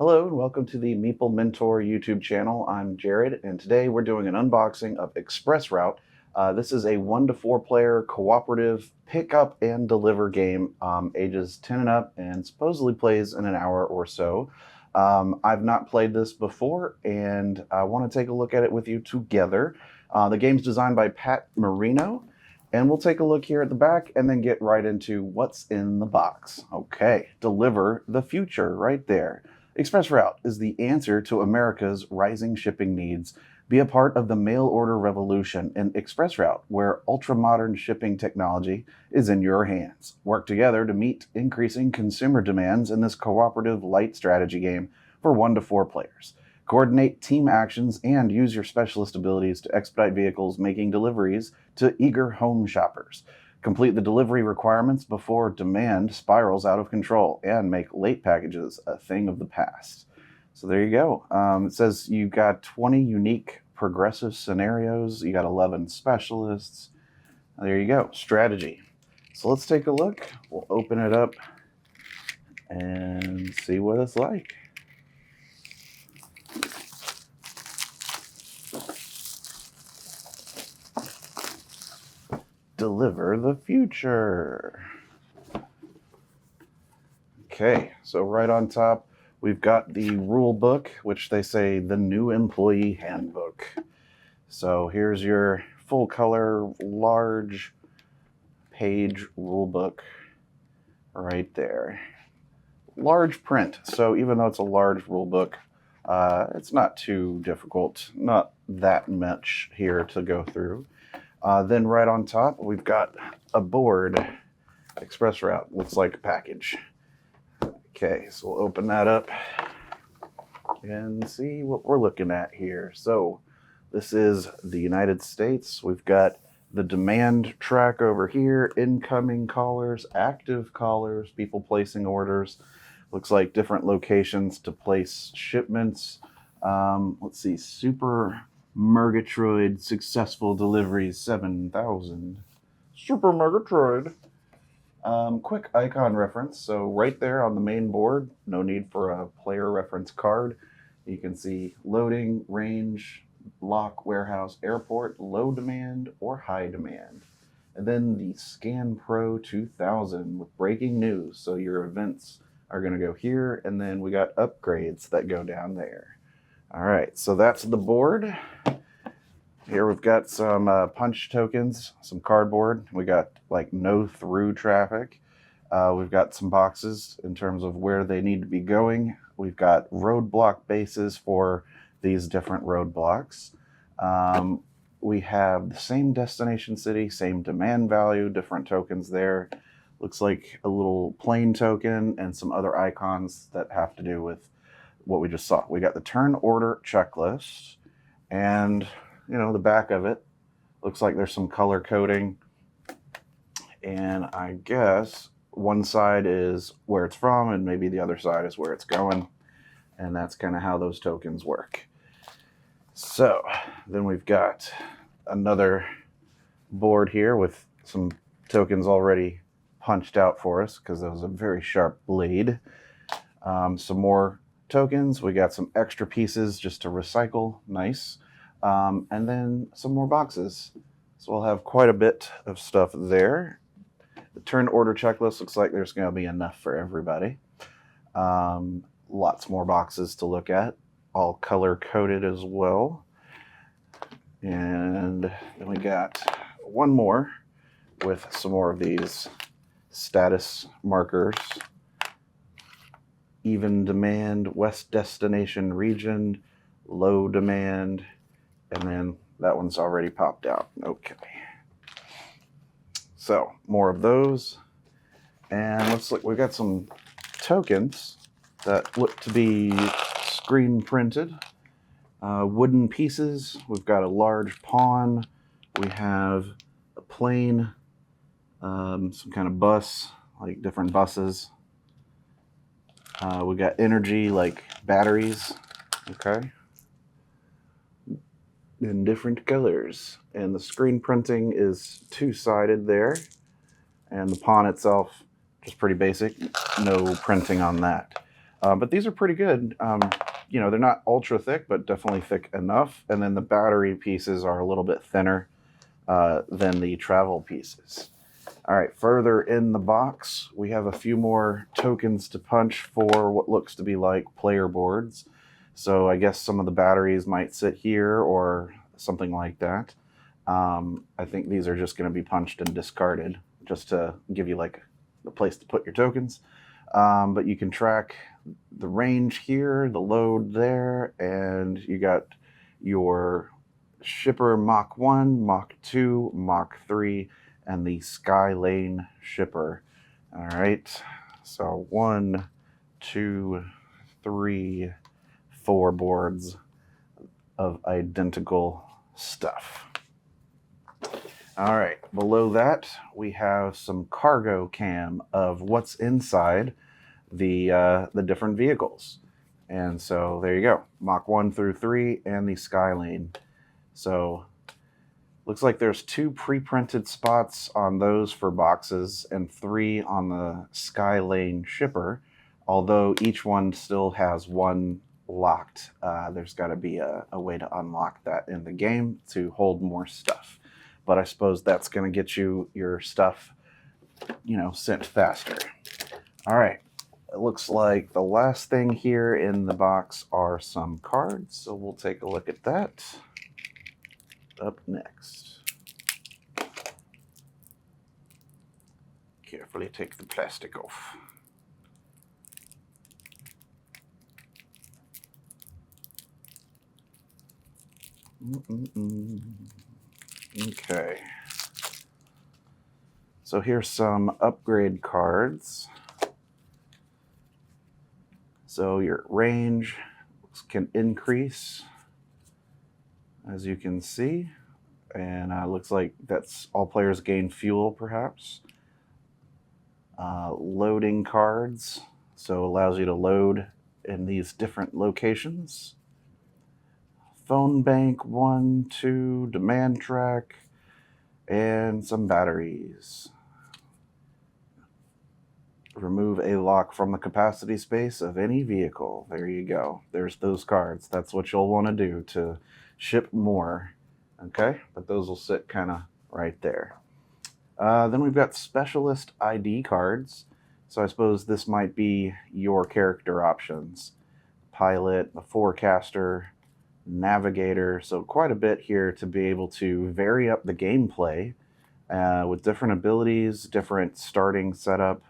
Hello and welcome to the Meeple Mentor YouTube channel. I'm Jared, and today we're doing an unboxing of Express Route. This is a 1 to 4 player cooperative pick up and deliver game, ages 10 and up, and supposedly plays in an hour or so. I've not played this before, and I want to take a look at it with you together. The game's designed by Pat Marino, and we'll take a look here at the back and then get right into what's in the box. Okay, deliver the future right there. Express Route is the answer to America's rising shipping needs. Be a part of the mail order revolution in Express Route, where ultra-modern shipping technology is in your hands. Work together to meet increasing consumer demands in this cooperative light strategy game for 1 to 4 players. Coordinate team actions and use your specialist abilities to expedite vehicles making deliveries to eager home shoppers. Complete the delivery requirements before demand spirals out of control and make late packages a thing of the past. So there you go. It says you got 20 unique progressive scenarios. You got 11 specialists. There you go. Strategy. So let's take a look. We'll open it up and see what it's like. Deliver the future. Okay, so right on top, we've got the rule book, which they say the new employee handbook. So here's your full color, large page rule book right there. Large print. So even though it's a large rule book, it's not too difficult, not that much here to go through. Then right on top, we've got a board. Express Route looks like a package. Okay, so we'll open that up and see what we're looking at here. So this is the United States. We've got the demand track over here, incoming callers, active callers, people placing orders. Looks like different locations to place shipments. Let's see, Super Murgatroyd successful deliveries 7,000. Super Murgatroyd. Quick icon reference. So right there on the main board, no need for a player reference card. You can see loading, range, lock, warehouse, airport, low demand or high demand. And then the Scan Pro 2000 with breaking news. So your events are going to go here, and then we got upgrades that go down there. All right, so that's the board. Here we've got some punch tokens, some cardboard. We got like no through traffic. We've got some boxes in terms of where they need to be going. We've got roadblock bases for these different roadblocks. We have the same destination city, same demand value, different tokens there. Looks like a little plane token and some other icons that have to do with what we just saw. We got the turn order checklist, and the back of it looks like there's some color coding, and I guess one side is where it's from and maybe the other side is where it's going, and that's kind of how those tokens work. So then we've got another board here with some tokens already punched out for us because that was a very sharp blade. Some more tokens. We got some extra pieces just to recycle. Nice. And then some more boxes. So we'll have quite a bit of stuff there. The turn order checklist looks like there's going to be enough for everybody. Lots more boxes to look at, all color coded as well. And then we got one more with some more of these status markers. Even demand, west destination region, low demand, and then that one's already popped out. Okay. So more of those. And let's look, we've got some tokens that look to be screen printed. Wooden pieces. We've got a large pawn. We have a plane, some kind of bus, like different buses. We got energy, like batteries, okay, in different colors. And the screen printing is two-sided there. And the pawn itself, just pretty basic, no printing on that. But these are pretty good. You know, they're not ultra thick, but definitely thick enough. And then the battery pieces are a little bit thinner than the travel pieces. All right, further in the box, we have a few more tokens to punch for what looks to be like player boards. So I guess some of the batteries might sit here or something like that. I think these are just going to be punched and discarded just to give you like a place to put your tokens. But you can track the range here, the load there, and you got your shipper Mach 1, Mach 2, Mach 3, and the Sky Lane shipper. All right, so 1, 2, 3, 4 boards of identical stuff. All right, below that we have some cargo cam of what's inside the different vehicles. And so there you go, Mach 1 through 3 and the Sky Lane. So looks like there's 2 pre-printed spots on those for boxes and 3 on the Sky Lane shipper, although each one still has 1 locked. There's got to be a way to unlock that in the game to hold more stuff. But I suppose that's going to get you your stuff, you know, sent faster. All right. It looks like the last thing here in the box are some cards, so we'll take a look at that up next. Carefully take the plastic off. Okay. So here's some upgrade cards. So your range can increase, as you can see, and looks like that's all players gain fuel, perhaps. Loading cards, so allows you to load in these different locations. Phone bank 1, 2, demand track, and some batteries. Remove a lock from the capacity space of any vehicle. There you go. There's those cards. That's what you'll want to do to ship more. Okay, but those will sit kind of right there. Then we've got specialist ID cards. So I suppose this might be your character options. Pilot, a forecaster, navigator. So quite a bit here to be able to vary up the gameplay with different abilities, different starting setup,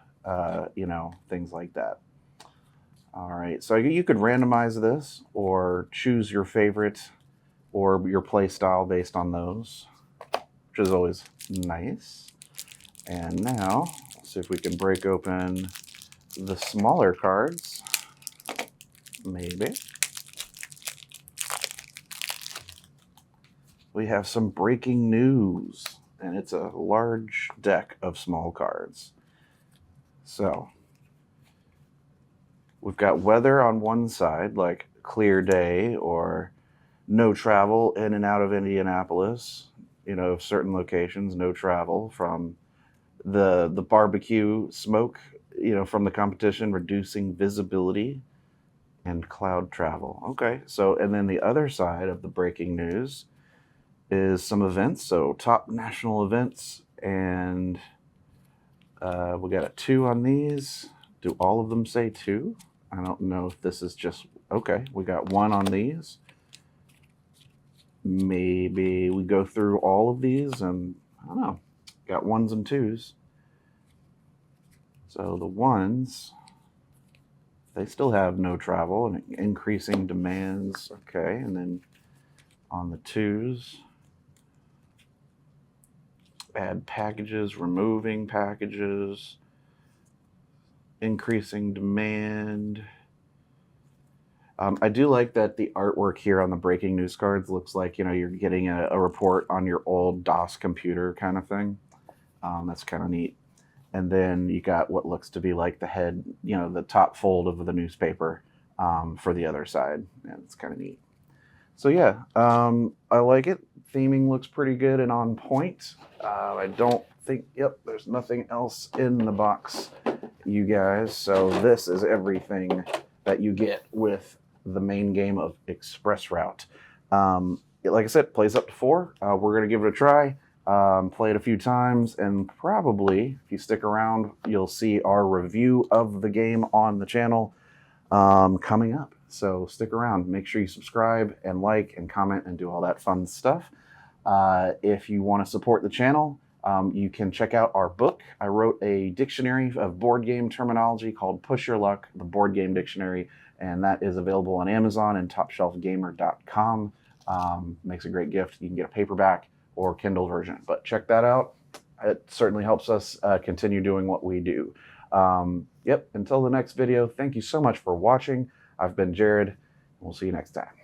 you know, things like that. All right, so you could randomize this or choose your favorite or your play style based on those, which is always nice. And now, let's see if we can break open the smaller cards. Maybe. We have some breaking news, and it's a large deck of small cards. So, we've got weather on one side, like clear day or no travel in and out of Indianapolis. You know, certain locations, no travel from the barbecue smoke, you know, from the competition, reducing visibility and cloud travel. Okay, so and then the other side of the breaking news is some events. So top national events, and we got a 2 on these. Do all of them say 2? I don't know if this is just, okay, we got 1 on these. Maybe we go through all of these and, I don't know, got 1s and 2s. So the 1s, they still have no travel and increasing demands. Okay, and then on the 2s, add packages, removing packages, increasing demand. I do like that the artwork here on the breaking news cards looks like, you know, you're getting a report on your old DOS computer kind of thing. That's kind of neat. And then you got what looks to be like the head, you know, the top fold of the newspaper for the other side. And it's kind of neat. So yeah, I like it. Theming looks pretty good and on point. I don't think, yep, there's nothing else in the box, you guys. So this is everything that you get with the main game of Express Route. Like I said, it plays up to 4. We're going to give it a try, play it a few times, and probably, if you stick around, you'll see our review of the game on the channel coming up. So stick around. Make sure you subscribe and like and comment and do all that fun stuff. If you want to support the channel, you can check out our book. I wrote a dictionary of board game terminology called Push Your Luck, the Board Game Dictionary, and that is available on Amazon and TopShelfGamer.com. Makes a great gift. You can get a paperback or Kindle version, but check that out. It certainly helps us continue doing what we do. Yep, until the next video, thank you so much for watching. I've been Jared, and we'll see you next time.